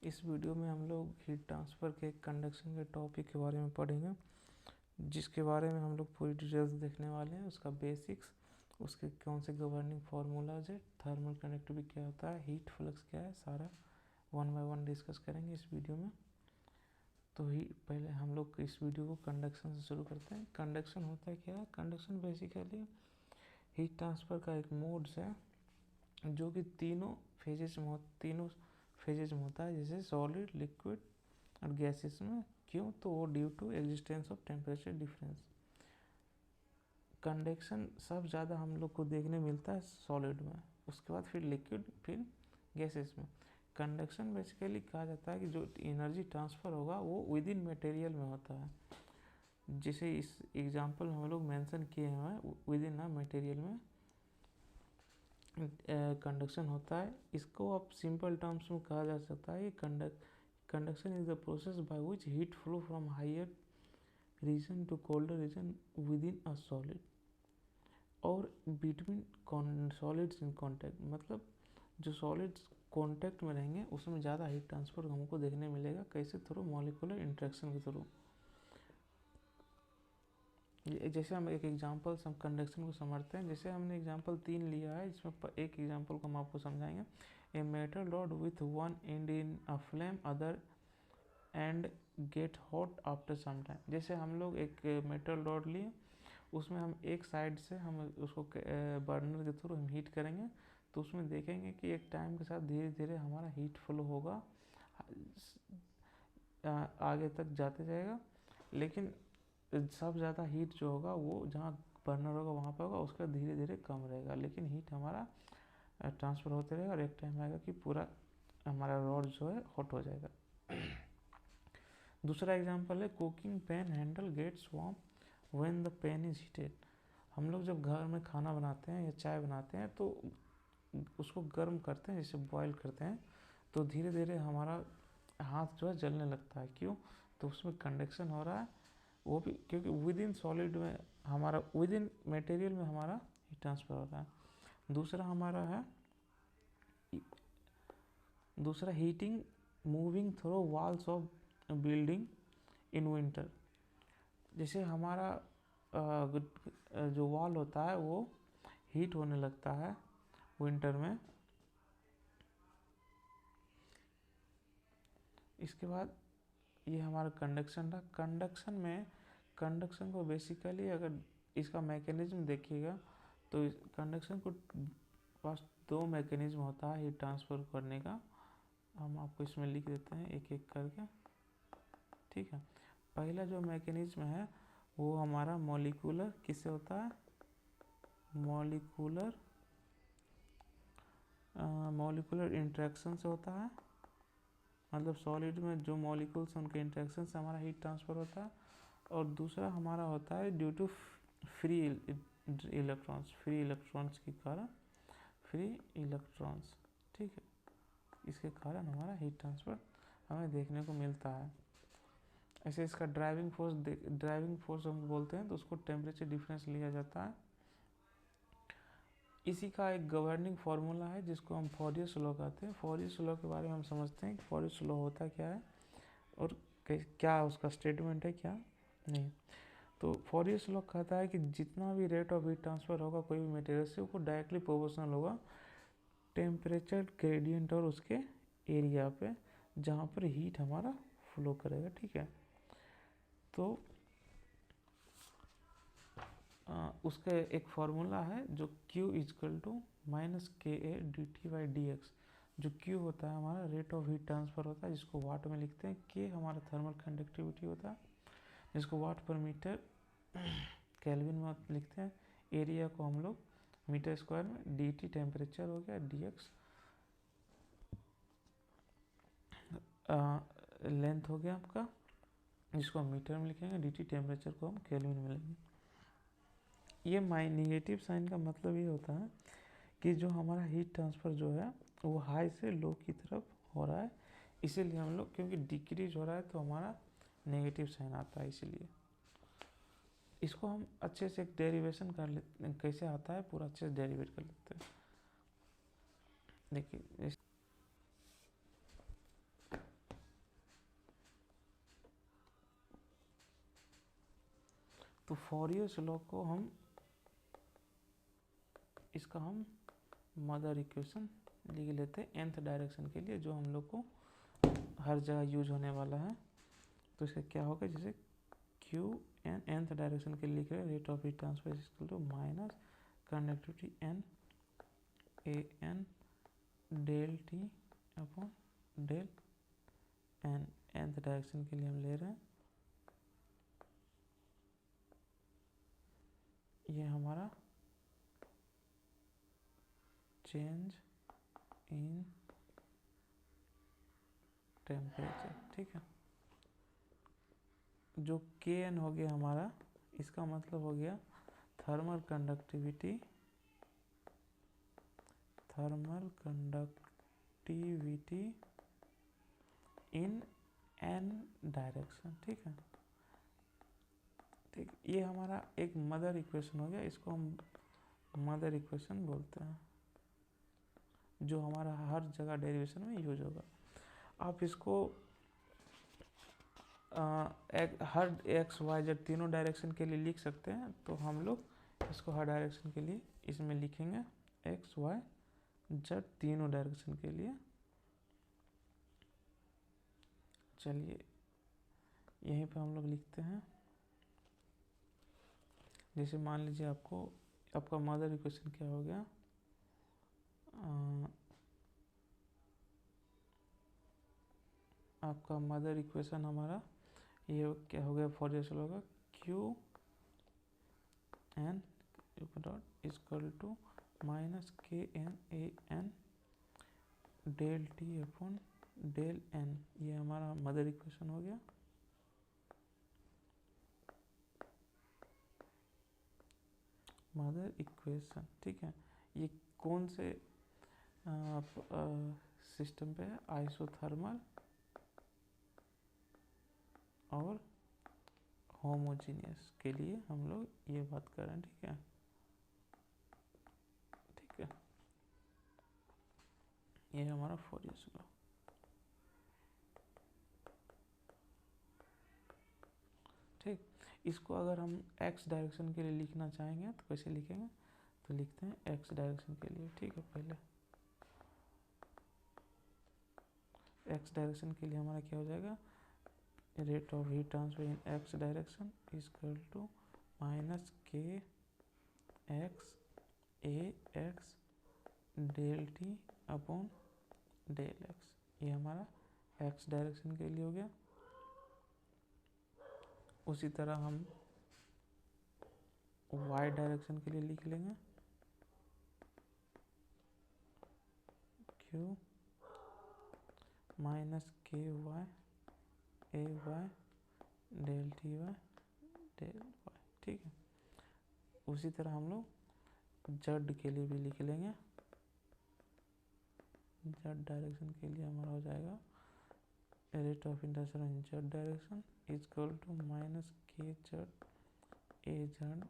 इस वीडियो में हम लोग हीट ट्रांसफ़र के कंडक्शन के टॉपिक के बारे में पढ़ेंगे, जिसके बारे में हम लोग पूरी डिटेल्स देखने वाले हैं। उसका बेसिक्स, उसके कौन से गवर्निंग फार्मूलाज है, थर्मल कंडक्टिविटी क्या होता है, हीट फ्लक्स क्या है, सारा वन बाय वन डिस्कस करेंगे इस वीडियो में। तो पहले हम लोग इस वीडियो को कंडक्शन से शुरू करते हैं। कंडक्शन होता है क्या है? कंडक्शन बेसिकली हीट ट्रांसफ़र का एक मोड्स है जो कि तीनों फेजेस में होता है, जैसे सॉलिड, लिक्विड और गैसेस में। क्यों? तो वो due to existence of temperature difference. Conduction सब ज़्यादा हम लोग को देखने मिलता है सॉलिड में, उसके बाद फिर लिक्विड, फिर गैसेस में। कंडक्शन बेसिकली कहा जाता है कि जो एनर्जी ट्रांसफ़र होगा वो विद इन मटेरियल में होता है। जैसे इस एग्जांपल में हम लोग मेंशन किए हैं, विद इन अ मटेरियल में कंडक्शन होता है। इसको आप सिंपल टर्म्स में कहा जा सकता है कि conduction is the process by which heat flow from higher region to colder region within a solid और बिटवीन सॉलिड्स इन कॉन्टैक्ट। मतलब जो सॉलिड्स कॉन्टैक्ट में रहेंगे उसमें ज़्यादा हीट ट्रांसफर हमको देखने मिलेगा। कैसे? थ्रू मॉलिक्यूलर इंटरेक्शन के थ्रू। जैसे हम एक एग्जांपल हम कंडक्शन को समझते हैं। जैसे हमने एग्जांपल 3 लिया है, इसमें एक एग्जांपल को हम आपको समझाएंगे। A metal rod with one end in a flame, other end get hot after some time. जैसे हम लोग एक मेटल रॉड लिए, उसमें हम एक साइड से हम उसको बर्नर के थ्रू हम हीट करेंगे, तो उसमें देखेंगे कि एक टाइम के साथ धीरे धीरे हमारा हीट फ्लो होगा, आगे तक जाते जाएगा। लेकिन सब ज़्यादा हीट जो होगा वो जहाँ बर्नर होगा वहाँ पे होगा, उसका धीरे धीरे कम रहेगा। लेकिन हीट हमारा ट्रांसफ़र होते रहेगा और एक टाइम आएगा कि पूरा हमारा रॉड जो है हॉट हो जाएगा। दूसरा एग्जांपल है cooking pan handle gets warm when the pan is heated. हम लोग जब घर में खाना बनाते हैं या चाय बनाते हैं तो उसको गर्म करते हैं, जैसे बॉईल करते हैं, तो धीरे धीरे हमारा हाथ जो है जलने लगता है। क्यों? तो उसमें कंडक्शन हो रहा है, वो भी क्योंकि विद इन सॉलिड में हमारा, विद इन मटेरियल में हमारा हीट ट्रांसफर हो रहा है। दूसरा heating moving through walls of building in winter. जैसे हमारा जो वॉल होता है वो हीट होने लगता है विंटर में। इसके बाद ये हमारा कंडक्शन था। कंडक्शन को बेसिकली अगर इसका मैकेनिज्म देखिएगा तो कंडक्शन को पास 2 मैकेनिज्म होता है हीट ट्रांसफ़र करने का। हम आपको इसमें लिख देते हैं एक एक करके, ठीक है। पहला जो मैकेनिज्म है वो हमारा मॉलिक्यूलर किससे होता है? मॉलिक्यूलर इंटरेक्शन से होता है। मतलब सॉलिड में जो मॉलिक्यूल्स हैं उनके इंटरेक्शन से हमारा हीट ट्रांसफ़र होता है। और दूसरा हमारा होता है ड्यू टू फ्री इलेक्ट्रॉन्स के कारण, ठीक है। इसके कारण हमारा हीट ट्रांसफ़र हमें देखने को मिलता है। ऐसे इसका ड्राइविंग फोर्स हम बोलते हैं, तो उसको टेम्परेचर डिफरेंस लिया जाता है। इसी का एक गवर्निंग फार्मूला है जिसको हम फॉरियर्स लॉ कहते हैं। फॉरियर्स लॉ के बारे में हम समझते हैं कि फॉरियर्स लॉ होता क्या है और क्या उसका स्टेटमेंट है, क्या नहीं। तो फॉरियर्स लॉ कहता है कि जितना भी रेट ऑफ हीट ट्रांसफ़र होगा कोई भी मटेरियल से, वो डायरेक्टली प्रोपोर्शनल होगा टेम्परेचर ग्रेडियंट और उसके एरिया पे जहाँ पर हीट हमारा फ्लो करेगा, ठीक है। तो उसका एक फार्मूला है जो Q इजकल टू -KA/dT/dx। जो Q होता है हमारा रेट ऑफ हीट ट्रांसफ़र होता है, जिसको वाट में लिखते हैं। K हमारा थर्मल कंडक्टिविटी होता है, जिसको वाट पर मीटर केल्विन में लिखते हैं। एरिया को हम लोग मीटर स्क्वायर में, dt टेम्परेचर हो गया, dx लेंथ हो गया आपका, जिसको हम मीटर में लिखेंगे, dt टेम्परेचर को हम केल्विन में लेंगे। ये नेगेटिव साइन का मतलब ये होता है कि जो हमारा हीट ट्रांसफ़र जो है वो हाई से लो की तरफ हो रहा है, इसीलिए हम लोग, क्योंकि डिक्रीज हो रहा है तो हमारा नेगेटिव साइन आता है। इसीलिए इसको हम अच्छे से एक डेरिवेशन कर लेते, कैसे आता है पूरा अच्छे से डेरिवेट कर लेते हैं। देखिए तो फॉरियर्स लॉ को हम इसका हम मदर इक्वेशन लिख लेते हैं nth डायरेक्शन के लिए, जो हम लोग को हर जगह यूज होने वाला है। तो इसका क्या होगा, जैसे क्यू एन nth डायरेक्शन के लिए लिख रहे हैं, rate of heat transfer is equal to minus conductivity N A N del T upon del N. nth direction के लिए हम ले रहे हैं, ये हमारा चेंज इन टेम्परेचर, ठीक है। जो के एन हो गया हमारा, इसका मतलब हो गया thermal conductivity in an direction, ठीक है। ठीक, ये हमारा एक मदर इक्वेशन हो गया, इसको हम मदर इक्वेशन बोलते हैं, जो हमारा हर जगह डेरिवेशन में यूज होगा। आप इसको हर एक्स वाई जेड तीनों डायरेक्शन के लिए लिख सकते हैं। तो हम लोग इसको हर डायरेक्शन के लिए इसमें लिखेंगे एक्स वाई जेड तीनों डायरेक्शन के लिए। चलिए यहीं पे हम लोग लिखते हैं, जैसे मान लीजिए आपका मदर इक्वेशन क्या हो गया, आपका मदर इक्वेशन हमारा ये क्या हो गया, फॉरियर लॉ होगा Q N dot equal to minus K N A N del T upon del N. ये हमारा मदर इक्वेशन हो गया। मदर इक्वेशन, ठीक है। ये कौन से सिस्टम पे है, आइसोथर्मल और होमोजीनियस के लिए हम लोग ये बात कर रहे हैं, ठीक है। ठीक है, ये हमारा फॉरियर लॉ। ठीक, इसको अगर हम एक्स डायरेक्शन के लिए लिखना चाहेंगे तो कैसे लिखेंगे, तो लिखते हैं एक्स डायरेक्शन के लिए, ठीक है। पहले एक्स डायरेक्शन के लिए हमारा क्या हो जाएगा, rate of heat transfer in X direction is equal to minus K X A X del T upon del X. ये हमारा एक्स डायरेक्शन के लिए हो गया। उसी तरह हम वाई डायरेक्शन के लिए लिख लेंगे Q minus K Y A Y del T Y del Y, ठीक है। उसी तरह हम लोग जेड के लिए भी लिख लेंगे। जेड डायरेक्शन के लिए हमारा हो जाएगा rate of interception in Z direction is equal to minus K Z A Z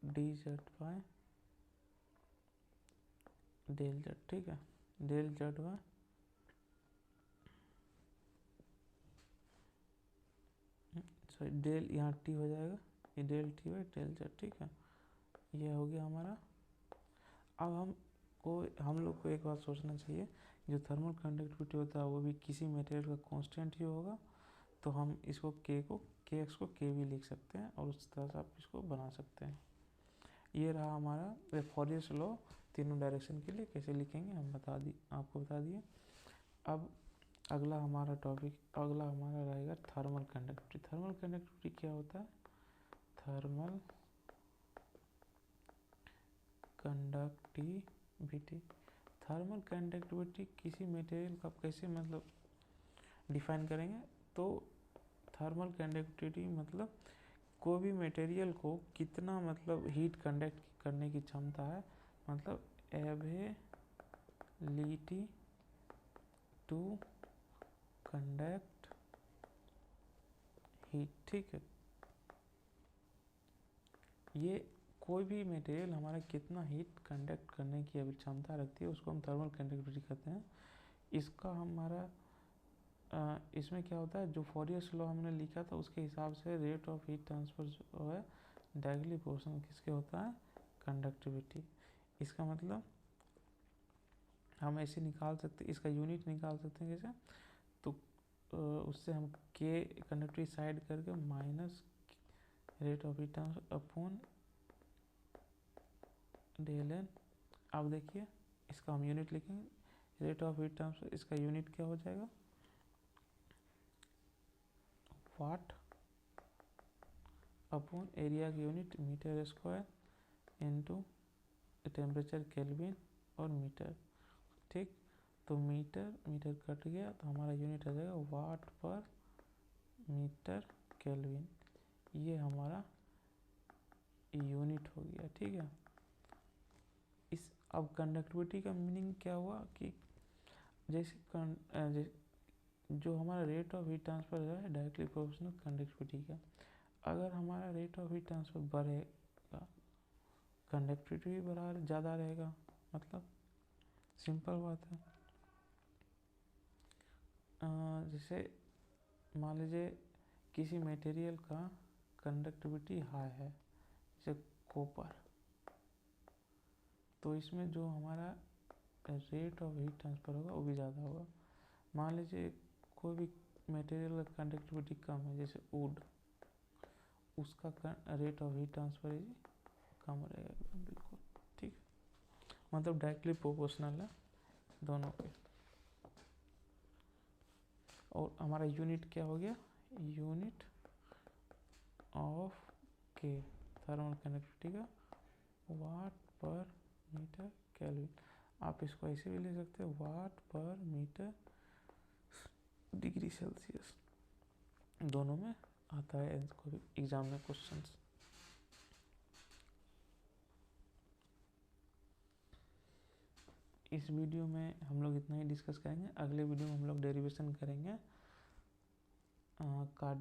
D Z Y del Z, ठीक है। Del Z Y sorry del, यहाँ टी हो जाएगा, ये del T Y del Z, ठीक है। ये हो गया हमारा। अब हम लोग को एक बात सोचना चाहिए, जो थर्मल कंडक्टिविटी होता है वो भी किसी मटेरियल का कांस्टेंट ही होगा। तो हम इसको के एक्स को के भी लिख सकते हैं, और उस तरह से आप इसको बना सकते हैं। ये रहा हमारा फॉरियर लॉ तीनों डायरेक्शन के लिए कैसे लिखेंगे हम आपको बता दिए। अब अगला हमारा रहेगा थर्मल कंडक्टिविटी। थर्मल कंडक्टिविटी क्या होता है, थर्मल कंडक्टिविटी किसी मटेरियल का कैसे मतलब डिफाइन करेंगे, तो थर्मल कंडक्टिविटी मतलब कोई भी मटेरियल को कितना मतलब हीट कंडक्ट करने की क्षमता है, मतलब एबिलिटी टू कंडक्ट हीट, ठीक है। ये कोई भी मटेरियल हमारा कितना हीट कंडक्ट करने की अभी क्षमता रखती है, उसको हम थर्मल कंडक्टिविटी कहते हैं। इसका हमारा इसमें क्या होता है, जो फॉरियर लॉ हमने लिखा था उसके हिसाब से रेट ऑफ हीट ट्रांसफर जो है डायरेक्टली प्रोपोर्शनल किसके होता है, कंडक्टिविटी। इसका मतलब हम ऐसे निकाल सकते, इसका यूनिट निकाल सकते हैं कैसे, तो उससे हम के कंडक्टिविटी साइड करके minus rate of heat transfer upon del N. अब देखिए इसका हम यूनिट लिखेंगे, रेट ऑफ हीट ट्रांसफर, इसका यूनिट क्या हो जाएगा, वाट अपॉन एरिया की unit metre square into temperature kelvin और मीटर। ठीक, तो मीटर मीटर कट गया तो हमारा यूनिट आ जाएगा वाट पर मीटर केल्विन, ये हमारा यूनिट हो गया। ठीक है, इस अब कंडक्टिविटी का मीनिंग क्या हुआ कि जैसे जो हमारा रेट ऑफ हीट ट्रांसफर है डायरेक्टली प्रोपोर्शनल कंडक्टिविटी का। अगर हमारा रेट ऑफ हीट ट्रांसफर बढ़ेगा, कंडक्टिविटी भी बढ़ा ज़्यादा रहेगा, मतलब सिंपल बात है। जैसे मान लीजिए किसी मटेरियल का कंडक्टिविटी हाई है, जैसे कॉपर, तो इसमें जो हमारा रेट ऑफ हीट ट्रांसफर होगा वो भी ज़्यादा होगा। मान लीजिए कोई भी मटेरियल का कंडक्टिविटी कम है, जैसे वुड, उसका रेट ऑफ हीट ट्रांसफर कम रहेगा बिल्कुल। ठीक, मतलब डायरेक्टली प्रोपोर्शनल है दोनों के। और हमारा यूनिट क्या हो गया, यूनिट ऑफ के थर्मल कंडक्टिविटी का वाट पर मीटर केल्विन। आप इसको ऐसे भी ले सकते हो, वाट पर मीटर डिग्री सेल्सियस, दोनों में आता है एग्जाम में क्वेश्चंस। इस वीडियो में हम लोग इतना ही डिस्कस करेंगे, अगले वीडियो में हम लोग डेरिवेशन करेंगे कार्डियक